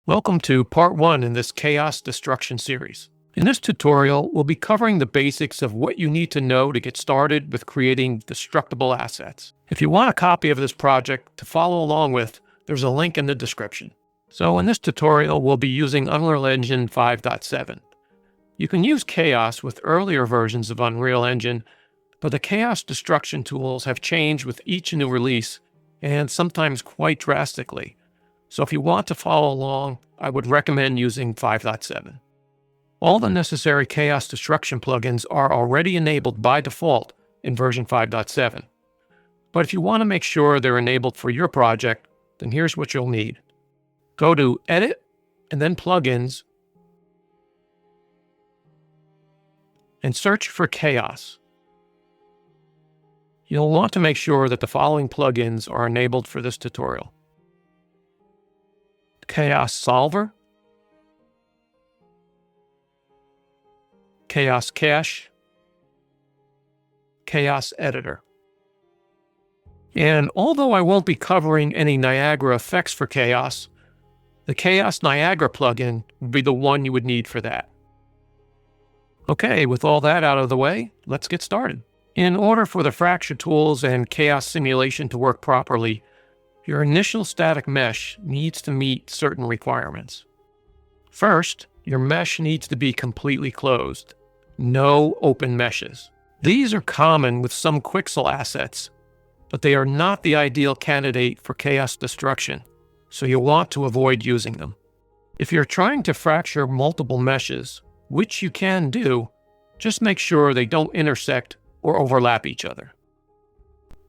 Welcome to part 1 in this Chaos Destruction series. In this tutorial, we'll be covering the basics of what you need to know to get started with creating destructible assets. If you want a copy of this project to follow along with, there's a link in the description. So in this tutorial, we'll be using Unreal Engine 5.7. You can use Chaos with earlier versions of Unreal Engine, but the Chaos Destruction tools have changed with each new release, and sometimes quite drastically. So if you want to follow along, I would recommend using 5.7. All the necessary Chaos Destruction plugins are already enabled by default in version 5.7. But if you want to make sure they're enabled for your project, then here's what you'll need. Go to Edit, and then Plugins, and search for Chaos. You'll want to make sure that the following plugins are enabled for this tutorial. Chaos Solver, Chaos Cache, Chaos Editor. And although I won't be covering any Niagara effects for Chaos, the Chaos Niagara plugin would be the one you would need for that. Okay, with all that out of the way, let's get started. In order for the fracture tools and chaos simulation to work properly, your initial static mesh needs to meet certain requirements. First, your mesh needs to be completely closed. No open meshes. These are common with some Quixel assets, but they are not the ideal candidate for chaos destruction, so you'll want to avoid using them. If you're trying to fracture multiple meshes, which you can do, just make sure they don't intersect or overlap each other.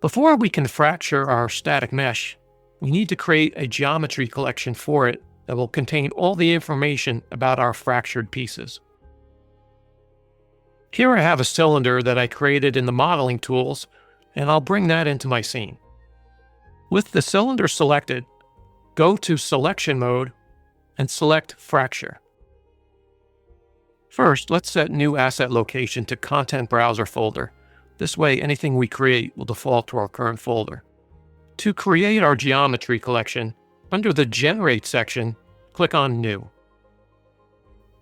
Before we can fracture our static mesh, we need to create a geometry collection for it that will contain all the information about our fractured pieces. Here I have a cylinder that I created in the modeling tools, and I'll bring that into my scene. With the cylinder selected, go to Selection Mode and select Fracture. First, let's set New Asset Location to Content Browser folder. This way, anything we create will default to our current folder. To create our geometry collection, under the Generate section, click on New.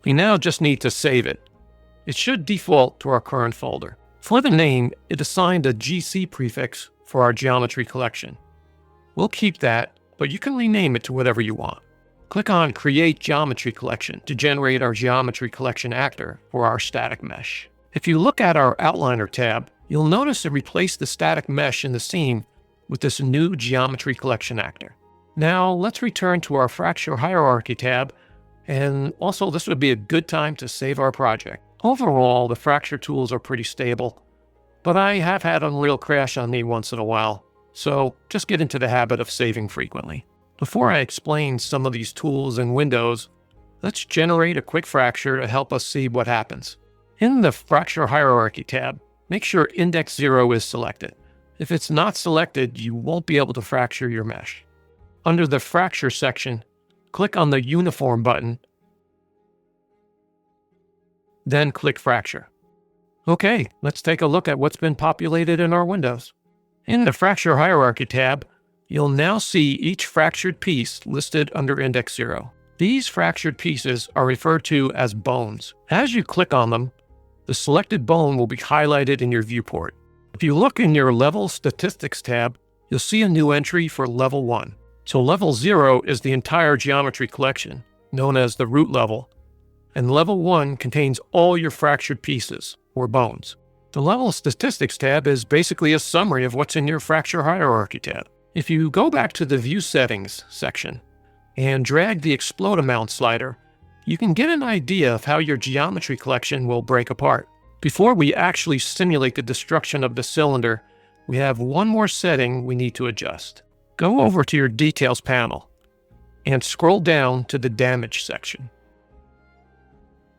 We now just need to save it. It should default to our current folder. For the name, it assigned a GC prefix for our geometry collection. We'll keep that, but you can rename it to whatever you want. Click on Create Geometry Collection to generate our geometry collection actor for our static mesh. If you look at our Outliner tab, you'll notice it replaced the static mesh in the scene with this new geometry collection actor. Now let's return to our Fracture Hierarchy tab, and also this would be a good time to save our project. Overall, the fracture tools are pretty stable, but I have had Unreal crash on me once in a while, so just get into the habit of saving frequently. Before I explain some of these tools and windows, let's generate a quick fracture to help us see what happens. In the Fracture Hierarchy tab, make sure Index 0 is selected. If it's not selected, you won't be able to fracture your mesh. Under the Fracture section, click on the Uniform button, then click Fracture. Okay, let's take a look at what's been populated in our windows. In the Fracture Hierarchy tab, you'll now see each fractured piece listed under Index 0. These fractured pieces are referred to as bones. As you click on them, the selected bone will be highlighted in your viewport. If you look in your Level Statistics tab, you'll see a new entry for Level 1. So Level 0 is the entire geometry collection, known as the root level, and Level 1 contains all your fractured pieces, or bones. The Level Statistics tab is basically a summary of what's in your Fracture Hierarchy tab. If you go back to the View Settings section and drag the Explode Amount slider, you can get an idea of how your geometry collection will break apart. Before we actually simulate the destruction of the cylinder, we have one more setting we need to adjust. Go over to your Details panel and scroll down to the Damage section.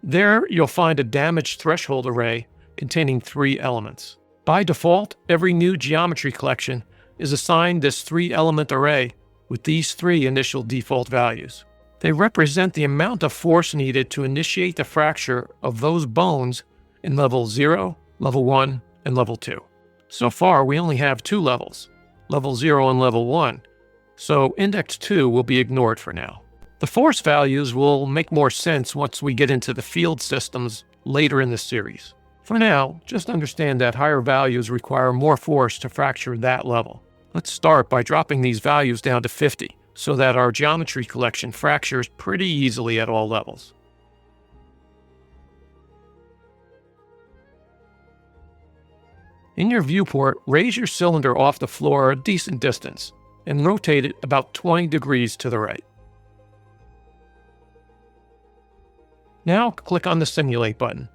There, you'll find a damage threshold array containing 3 elements. By default, every new geometry collection is assigned this 3-element array with these 3 initial default values. They represent the amount of force needed to initiate the fracture of those bones in level 0, level 1, and level 2. So far, we only have 2 levels, level 0 and level 1, so index 2 will be ignored for now. The force values will make more sense once we get into the field systems later in the series. For now, just understand that higher values require more force to fracture that level. Let's start by dropping these values down to 50, so that our geometry collection fractures pretty easily at all levels. In your viewport, raise your cylinder off the floor a decent distance and rotate it about 20 degrees to the right. Now click on the Simulate button.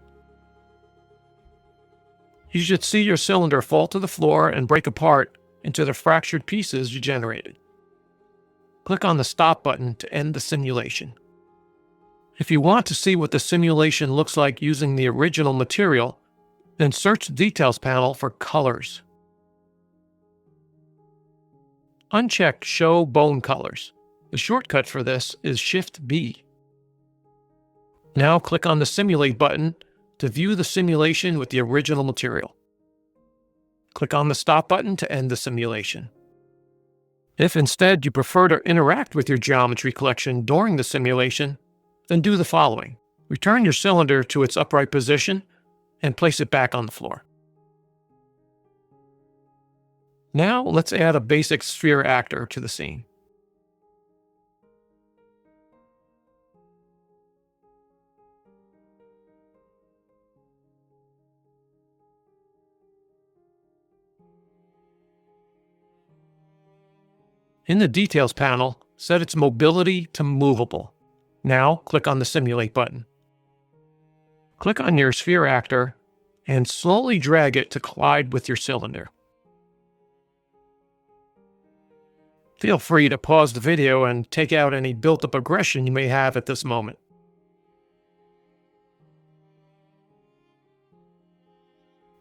You should see your cylinder fall to the floor and break apart into the fractured pieces you generated. Click on the Stop button to end the simulation. If you want to see what the simulation looks like using the original material, then search the Details panel for colors. Uncheck Show Bone Colors. The shortcut for this is Shift-B. Now click on the Simulate button to view the simulation with the original material. Click on the Stop button to end the simulation. If instead you prefer to interact with your geometry collection during the simulation, then do the following. Return your cylinder to its upright position and place it back on the floor. Now let's add a basic sphere actor to the scene. In the Details panel, set its mobility to movable. Now click on the Simulate button. Click on your sphere actor and slowly drag it to collide with your cylinder. Feel free to pause the video and take out any built-up aggression you may have at this moment.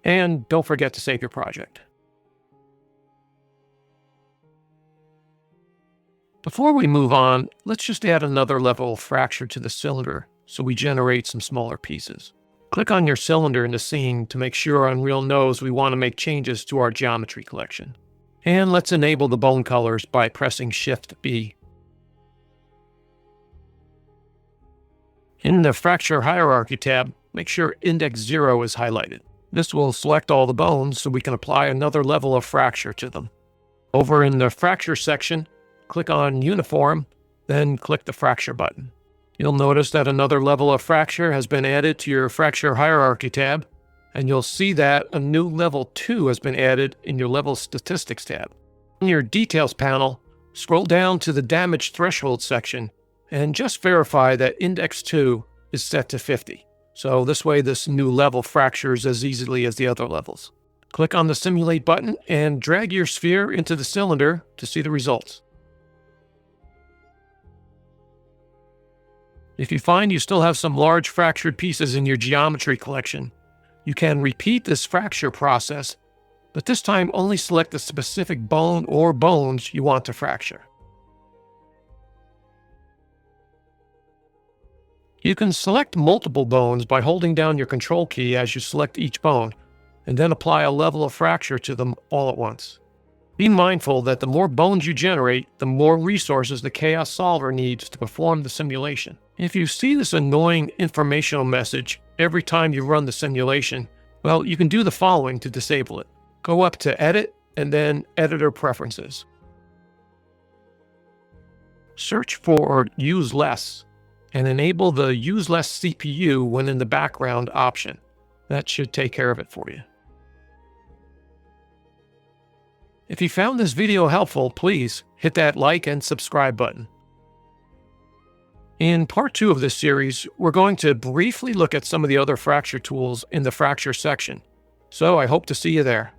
And don't forget to save your project. Before we move on, let's just add another level of fracture to the cylinder so we generate some smaller pieces. Click on your cylinder in the scene to make sure Unreal knows we want to make changes to our geometry collection. And let's enable the bone colors by pressing Shift-B. In the Fracture Hierarchy tab, make sure Index 0 is highlighted. This will select all the bones so we can apply another level of fracture to them. Over in the Fracture section, click on Uniform, then click the Fracture button. You'll notice that another level of fracture has been added to your Fracture Hierarchy tab, and you'll see that a new level 2 has been added in your Level Statistics tab. In your Details panel, scroll down to the Damage Threshold section and just verify that Index 2 is set to 50. So this way this new level fractures as easily as the other levels. Click on the Simulate button and drag your sphere into the cylinder to see the results. If you find you still have some large fractured pieces in your geometry collection, you can repeat this fracture process, but this time only select the specific bone or bones you want to fracture. You can select multiple bones by holding down your Control key as you select each bone, and then apply a level of fracture to them all at once. Be mindful that the more bones you generate, the more resources the Chaos Solver needs to perform the simulation. If you see this annoying informational message every time you run the simulation, well, you can do the following to disable it. Go up to Edit and then Editor Preferences. Search for Use Less and enable the Use Less CPU when in the background option. That should take care of it for you. If you found this video helpful, please hit that like and subscribe button. In part 2 of this series, we're going to briefly look at some of the other fracture tools in the Fracture section, so I hope to see you there.